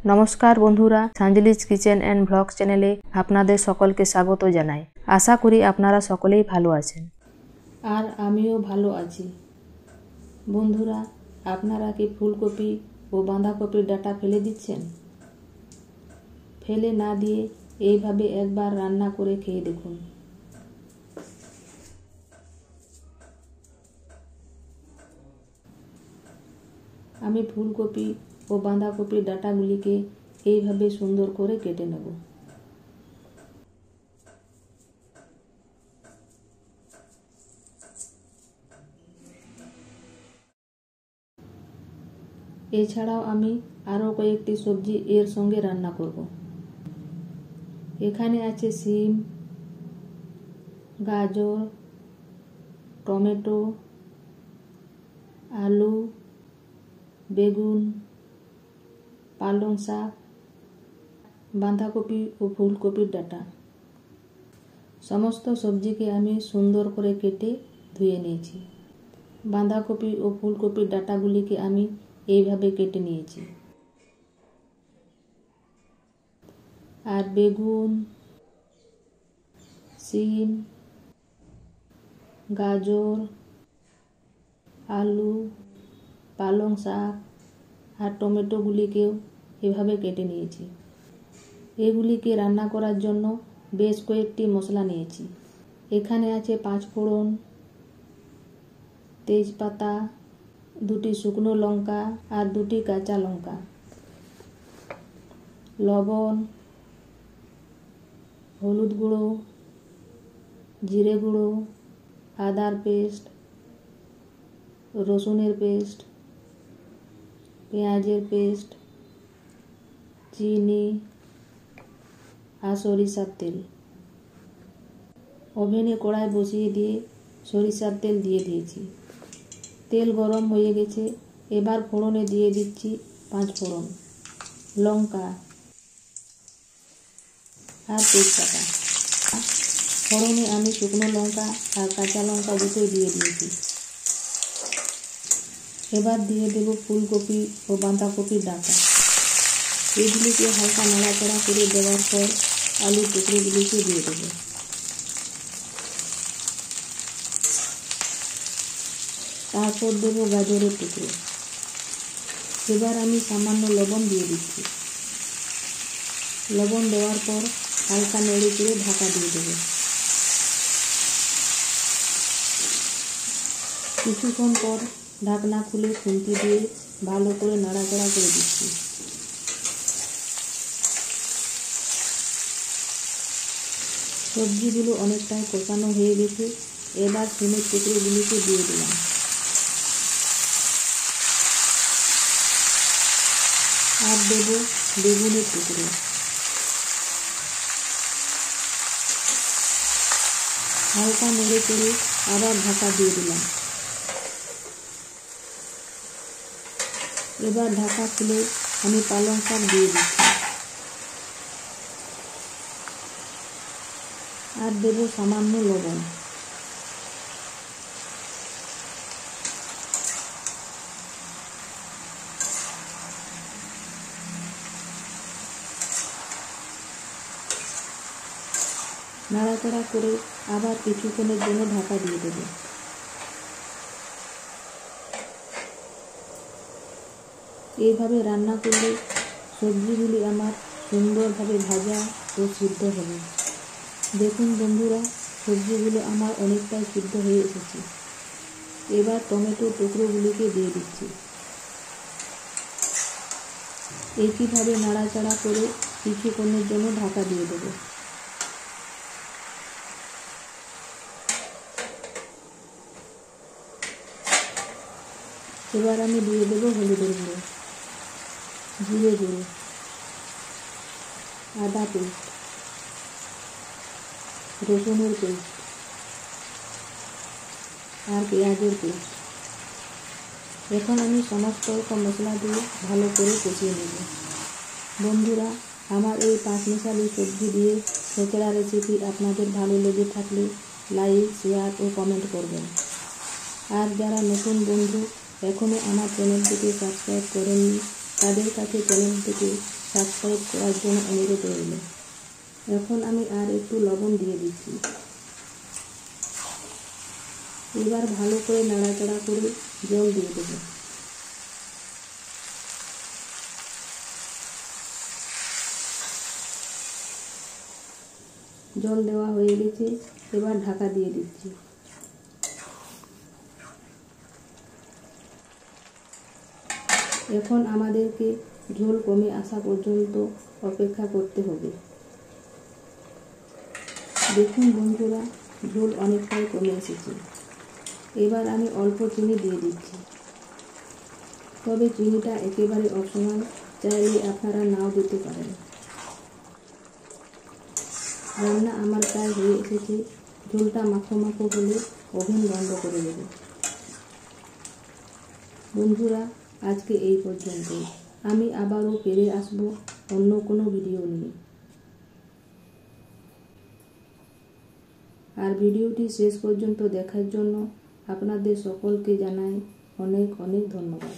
নমস্কার বন্ধুরা, সাঞ্জলিজ kitchen and blog চ্যানেলে আপনাদের সকলকে স্বাগত জানাই। আশা করি আপনারা সকলেই ভালো আছেন, আর আমিও ভালো আছি। বন্ধুরা, আপনারা কি ফুলকপি ও বাঁধাকপির ডাঁটা ফেলে দিচ্ছেন? ফেলে না দিয়ে এইভাবে একবার রান্না করে খেয়ে দেখুন। আমি ফুলকপি ও বাঁধাকপির ডাঁটাগুলিকে এইভাবে সুন্দর করে কেটে নেব। এছাড়াও আমি আরও কয়েকটি সবজি এর সঙ্গে রান্না করব। এখানে আছে শিম, গাজর, টমেটো, আলু, বেগুন, পালং শাক, বাঁধাকপি ও ফুলকপির ডাঁটা। সমস্ত সবজিকে আমি সুন্দর করে কেটে ধুয়ে নিয়েছি। বাঁধাকপি ও ফুলকপির ডাঁটাগুলিকে আমি এইভাবে কেটে নিয়েছি। আর বেগুন, শিম, গাজর, আলু, পালং শাক আর টমেটোগুলিকেও এভাবে কেটে নিয়েছি। এগুলিকে রান্না করার জন্য বেশ কয়েকটি মশলা নিয়েছি। এখানে আছে 5 ফোড়ন, তেজপাতা, 2টি শুকনো লঙ্কা আর 2টি কাঁচা লঙ্কা, লবণ, হলুদ গুঁড়ো, জিরে গুঁড়ো, আদার পেস্ট, রসুনের পেস্ট, পেঁয়াজের পেস্ট, চিনি আর সরিষার তেল। ওভেনে কড়াই বসিয়ে দিয়ে সরিষার তেল দিয়ে দিয়েছি। তেল গরম হয়ে গেছে। এবার ফোড়নে দিয়ে দিচ্ছি 5 ফোড়ন, লঙ্কা আর তেজপাতা। ফোড়নে আমি শুকনো লঙ্কা আর কাঁচা লঙ্কা দুটোই দিয়ে দিয়েছি। এবার দিয়ে দেব ফুলকপি ও বাঁধাকপির ডাঁটা। এগুলিকে হালকা নাড়াচাড়া করে দেওয়ার পর আলুর টুকরোগুলিকে দিয়ে দেব। তারপর দেব গাজরের টুকরো। এবার আমি সামান্য লবণ দিয়ে দিচ্ছি। লবণ দেওয়ার পর হালকা নেড়ে চেড়ে ঢাকা দিয়ে দেব। কিছুক্ষণ পর ঢাকনা খুলে খুন্তি দিয়ে ভালো করে নাড়াচাড়া করে দিচ্ছি। সবজিগুলো অনেকটাই কষানো হয়ে গেছে। এবার শিমের টুকরোগুলিকে দিয়ে দিলাম। আর দেব বেগুনের টুকরো। হালকা নেড়ে চেড়ে আবার ঢাকা দিয়ে দিলাম। এবার ঢাকা খুলে আমি পালং শাক দিয়ে দিচ্ছি। আর দেব সামান্য লবণ। নাড়াচাড়া করে আবার কিছুক্ষণের জন্য ঢাকা দিয়ে দেব। এইভাবে রান্না করলে সবজিগুলি আমার সুন্দরভাবে ভাজা ও সিদ্ধ হবে। দেখুন বন্ধুরা, সবজিগুলো আমার অনেকটাই সিদ্ধ হয়ে এসেছে। এবার টমেটোর টুকরোগুলিকে দিয়ে দিচ্ছি। একইভাবে নাড়াচাড়া করে কিছুক্ষণের জন্য ঢাকা দিয়ে দেব। এবার আমি দিয়ে দেবো হলুদের গুঁড়ো, জিরে গুঁড়ো, আদা পেস্ট, রসুনের পেস্ট আর পেঁয়াজের পেস্ট। এখন আমি সমস্ত রকম মশলা দিয়ে ভালো করে কষিয়ে নেব। বন্ধুরা, আমার এই 5 মিশালি সবজি দিয়ে ছেঁচড়া রেসিপি আপনাদের ভালো লেগে থাকলে লাইক, শেয়ার ও কমেন্ট করবেন। আর যারা নতুন বন্ধু এখনও আমার চ্যানেলটিকে সাবস্ক্রাইব করেননি, তাদের কাছে চ্যানেলটিকে সাবস্ক্রাইব করার জন্য অনুরোধ রইল। এখন আমি আর একটু লবণ দিয়ে দিচ্ছি। এবার ভালো করে নাড়াচাড়া করে জল দিয়ে দেব। জল দেওয়া হয়ে গেছে, এবার ঢাকা দিয়ে দিচ্ছি। এখন আমাদেরকে ঝোল কমে আসা পর্যন্ত অপেক্ষা করতে হবে। দেখুন বন্ধুরা, ঝোল অনেকটাই কমে এসেছে। এবার আমি অল্প চিনি দিয়ে দিচ্ছি, তবে চিনিটা একেবারে অপশনাল, চাইলে আপনারা নাও দিতে পারেন। রান্না আমার প্রায় হয়ে এসেছে। ঝোলটা মাখো মাখো হলে ওভেন বন্ধ করে দেব। বন্ধুরা, আজকে এই পর্যন্তই। আমি আবারও ফিরে আসব অন্য কোনো ভিডিও নিয়ে। আর ভিডিওটি শেষ পর্যন্ত দেখার জন্য আপনাদের সকলকে জানাই অনেক অনেক ধন্যবাদ।